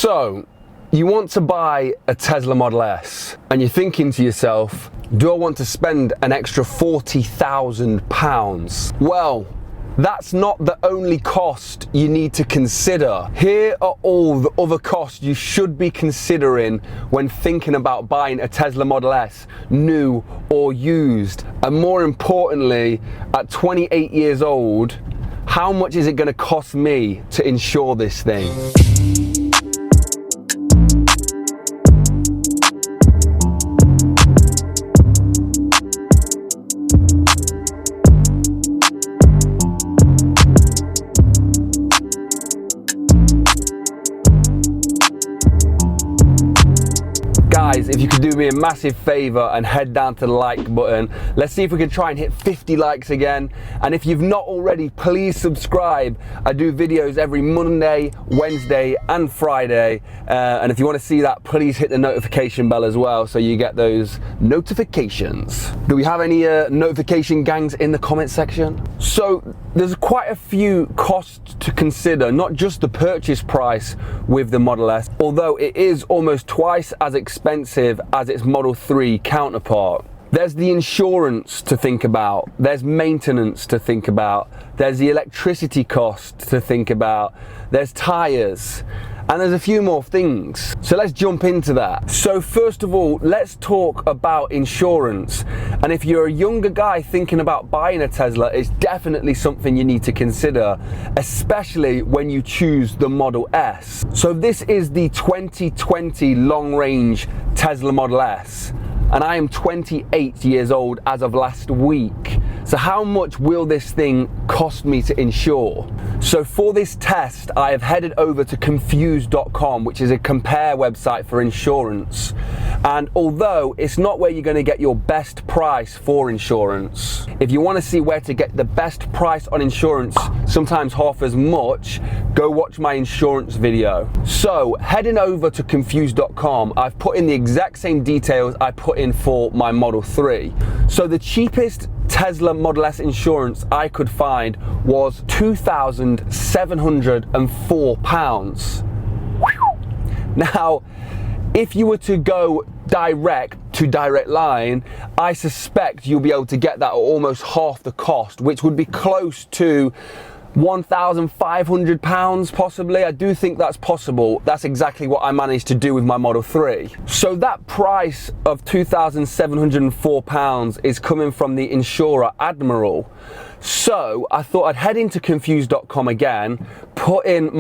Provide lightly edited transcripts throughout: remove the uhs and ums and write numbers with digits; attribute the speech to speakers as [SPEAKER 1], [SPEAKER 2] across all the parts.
[SPEAKER 1] So, you want to buy a Tesla Model S and you're thinking to yourself, do I want to spend an extra £40,000? Well, that's not the only cost you need to consider. Here are all the other costs you should be considering when thinking about buying a Tesla Model S, new or used. And more importantly, at 28 years old, how much is it going to cost me to insure this thing? Guys, if you could do me a massive favor and head down to the like button. Let's see if we can try and hit 50 likes again. And if you've not already, please subscribe. I do videos every Monday, Wednesday and Friday. And if you want to see that, please hit the notification bell as well so you get those notifications. Do we have any notification gangs in the comment section? So there's quite a few costs to consider, not just the purchase price with the Model S, although it is almost twice as expensive as its Model 3 counterpart. There's the insurance to think about, there's maintenance to think about, there's the electricity cost to think about, there's tyres, and there's a few more things. So let's jump into that. So first of all, let's talk about insurance. And if you're a younger guy thinking about buying a Tesla, it's definitely something you need to consider, especially when you choose the Model S. So this is the 2020 long-range Tesla Model S, and I am 28 years old as of last week. So how much will this thing cost me to insure? So for this test, I have headed over to confused.com, which is a compare website for insurance. And although it's not where you're going to get your best price for insurance, if you want to see where to get the best price on insurance, sometimes half as much, go watch my insurance video. So heading over to confused.com, I've put in the exact same details I put in for my Model 3. So the cheapest Tesla Model S insurance I could find was £2,704. Now, if you were to go direct to Direct Line, I suspect you'll be able to get that at almost half the cost, which would be close to £1,500 possibly. I do think that's possible. That's exactly what I managed to do with my Model 3. So that price of £2,704 is coming from the insurer Admiral. So I thought I'd head into confused.com again, put in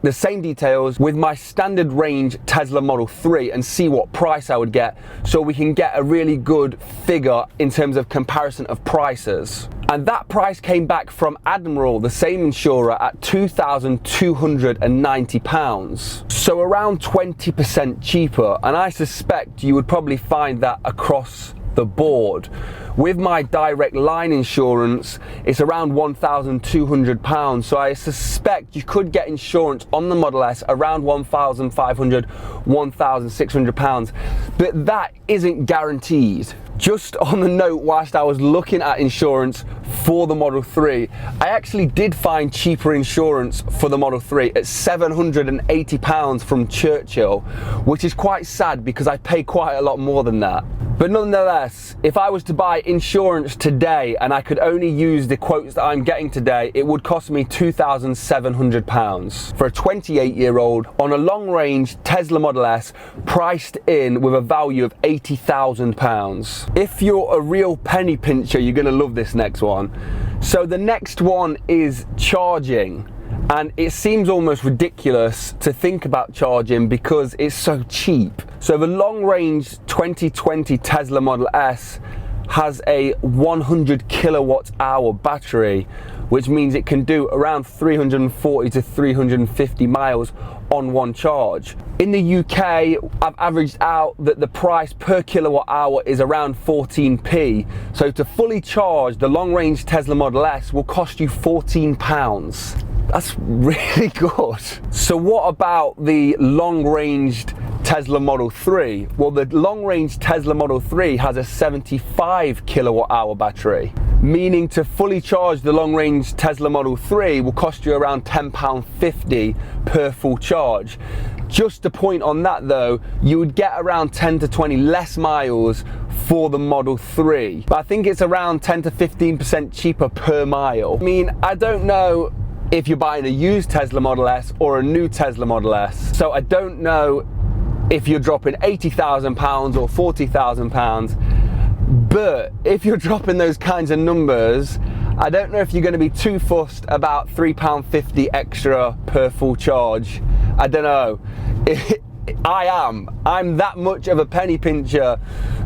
[SPEAKER 1] the same details with my standard range Tesla Model 3 and see what price I would get, so we can get a really good figure in terms of comparison of prices. And that price came back from Admiral, the same insurer, at £2,290. So around 20% cheaper, and I suspect you would probably find that across the board. With my Direct Line insurance, it's around £1,200, so I suspect you could get insurance on the Model S around £1,500, £1,600, but that isn't guaranteed. Just on the note, whilst I was looking at insurance for the Model 3, I actually did find cheaper insurance for the Model 3 at £780 from Churchill, which is quite sad because I pay quite a lot more than that. But nonetheless, if I was to buy insurance today and I could only use the quotes that I'm getting today, it would cost me £2,700 for a 28-year-old on a long-range Tesla Model S priced in with a value of £80,000. If you're a real penny pincher, you're going to love this next one. So the next one is charging. And it seems almost ridiculous to think about charging because it's so cheap. So the long-range 2020 Tesla Model S has a 100 kilowatt hour battery, which means it can do around 340 to 350 miles on one charge. In the UK, I've averaged out that the price per kilowatt hour is around 14p. So to fully charge, the long-range Tesla Model S will cost you £14. That's really good. So what about the long-ranged Tesla Model 3? Well, the long-range Tesla Model 3 has a 75 kilowatt hour battery. meaning to fully charge the long range Tesla Model 3 will cost you around £10.50 per full charge. Just a point on that though, you would get around 10 to 20 less miles for the Model 3, but I think it's around 10 to 15% cheaper per mile. I mean, I don't know if you're buying a used Tesla Model S or a new Tesla Model S, so I don't know if you're dropping £80,000 or £40,000, but if you're dropping those kinds of numbers, I don't know if you're going to be too fussed about £3.50 extra per full charge. I don't know. I'm that much of a penny pincher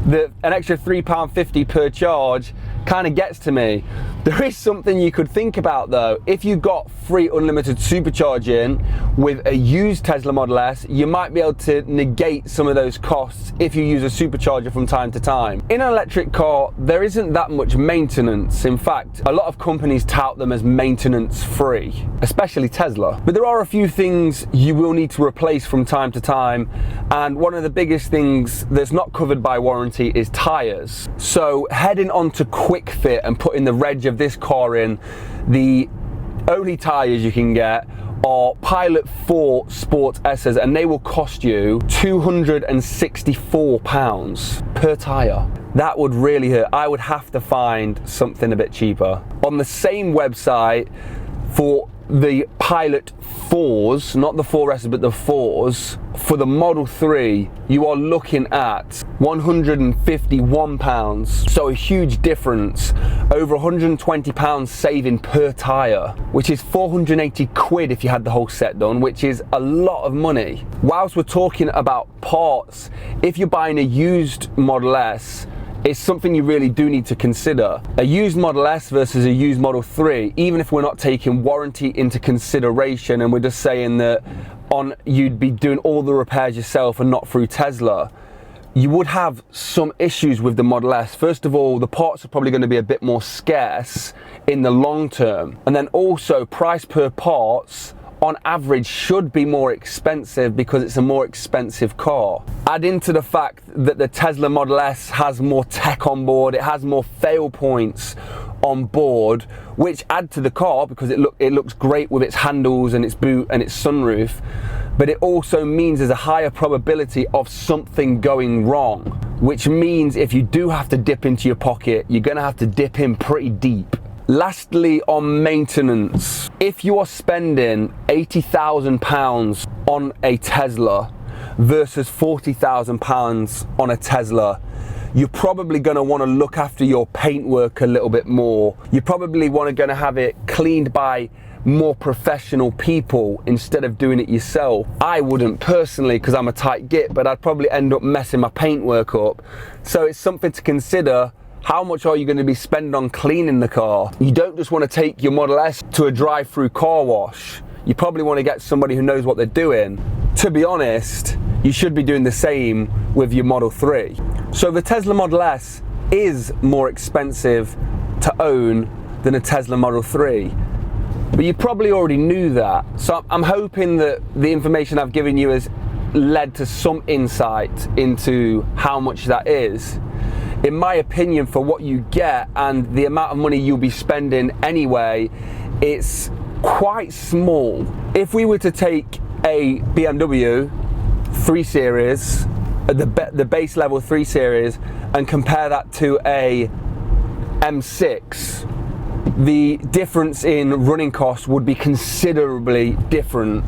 [SPEAKER 1] that an extra £3.50 per charge kind of gets to me. There is something you could think about though. If you got free unlimited supercharging with a used Tesla Model S, you might be able to negate some of those costs if you use a supercharger from time to time. In an electric car, there isn't that much maintenance. In fact, a lot of companies tout them as maintenance free, especially Tesla. But there are a few things you will need to replace from time to time, and one of the biggest things that's not covered by warranty is tyres. So heading on to Quick Fit and putting the reg of this car in, the only tyres you can get are Pilot 4 Sport S's, and they will cost you £264 per tyre. That would really hurt. I would have to find something a bit cheaper. On the same website, for the Pilot 4s, not the 4S's but the 4s, for the Model 3, you are looking at £151. So a huge difference, over £120 saving per tyre, which is 480 quid if you had the whole set done, which is a lot of money. Whilst we're talking about parts, if you're buying a used Model S, it's something you really do need to consider. A used Model S versus a used Model 3, even if we're not taking warranty into consideration and we're just saying that you'd be doing all the repairs yourself and not through Tesla, you would have some issues with the Model S. First of all, the parts are probably going to be a bit more scarce in the long term. And then also, price per parts on average should be more expensive because it's a more expensive car. Add into the fact that the Tesla Model S has more tech on board, it has more fail points on board, which add to the car because it looks great with its handles and its boot and its sunroof, but it also means there's a higher probability of something going wrong, which means if you do have to dip into your pocket, you're gonna have to dip in pretty deep. Lastly, on maintenance, if you are spending £80,000 on a Tesla versus £40,000 on a Tesla, you're probably going to want to look after your paintwork a little bit more. You're probably going to have it cleaned by more professional people instead of doing it yourself. I wouldn't personally because I'm a tight git, but I'd probably end up messing my paintwork up. So it's something to consider. How much are you going to be spending on cleaning the car? You don't just want to take your Model S to a drive-through car wash. You probably want to get somebody who knows what they're doing. To be honest, you should be doing the same with your Model 3. So the Tesla Model S is more expensive to own than a Tesla Model 3. But you probably already knew that. So I'm hoping that the information I've given you has led to some insight into how much that is. In my opinion, for what you get and the amount of money you'll be spending anyway, it's quite small. If we were to take a BMW 3 Series, the base level 3 Series, and compare that to a M6, the difference in running costs would be considerably different.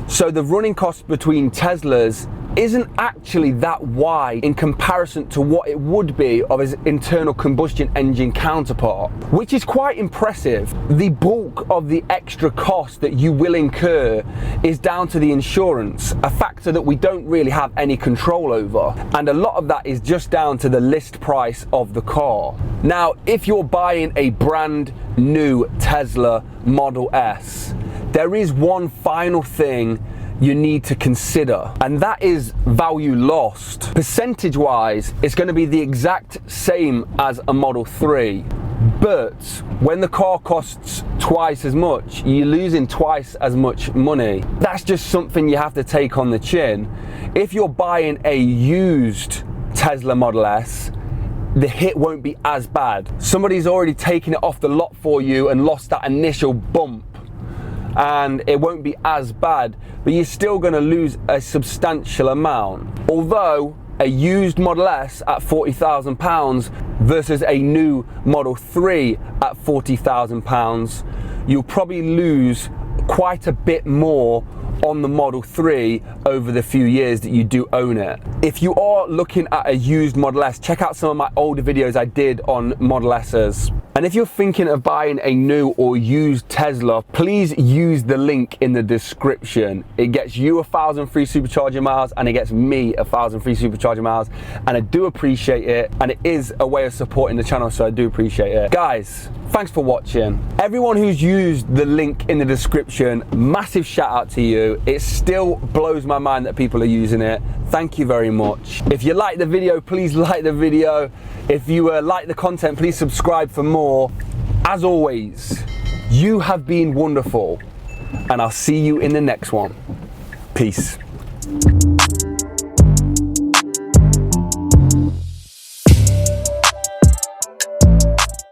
[SPEAKER 1] So the running cost between Teslas isn't actually that wide in comparison to what it would be of its internal combustion engine counterpart, which is quite impressive. The bulk of the extra cost that you will incur is down to the insurance, a factor that we don't really have any control over, and a lot of that is just down to the list price of the car. Now, if you're buying a brand new Tesla Model S, there is one final thing you need to consider, and that is value lost. Percentage wise, it's going to be the exact same as a Model 3, but when the car costs twice as much, you're losing twice as much money. That's just something you have to take on the chin. If you're buying a used Tesla Model S, the hit won't be as bad. Somebody's already taken it off the lot for you and lost that initial bump, and it won't be as bad, but you're still going to lose a substantial amount. Although a used Model S at £40,000 versus a new Model 3 at £40,000, you'll probably lose quite a bit more on the Model 3 over the few years that you do own it. If you are looking at a used Model S, check out some of my older videos I did on Model S's. And if you're thinking of buying a new or used Tesla, please use the link in the description. It gets you 1,000 free supercharger miles and it gets me 1,000 free supercharger miles, and I do appreciate it, and it is a way of supporting the channel, so I do appreciate it. Guys, thanks for watching. Everyone who's used the link in the description, massive shout out to you. It still blows my mind that people are using it. Thank you very much. If you like the video, please like the video. If you like the content, please subscribe for more. As always, you have been wonderful, and I'll see you in the next one. Peace.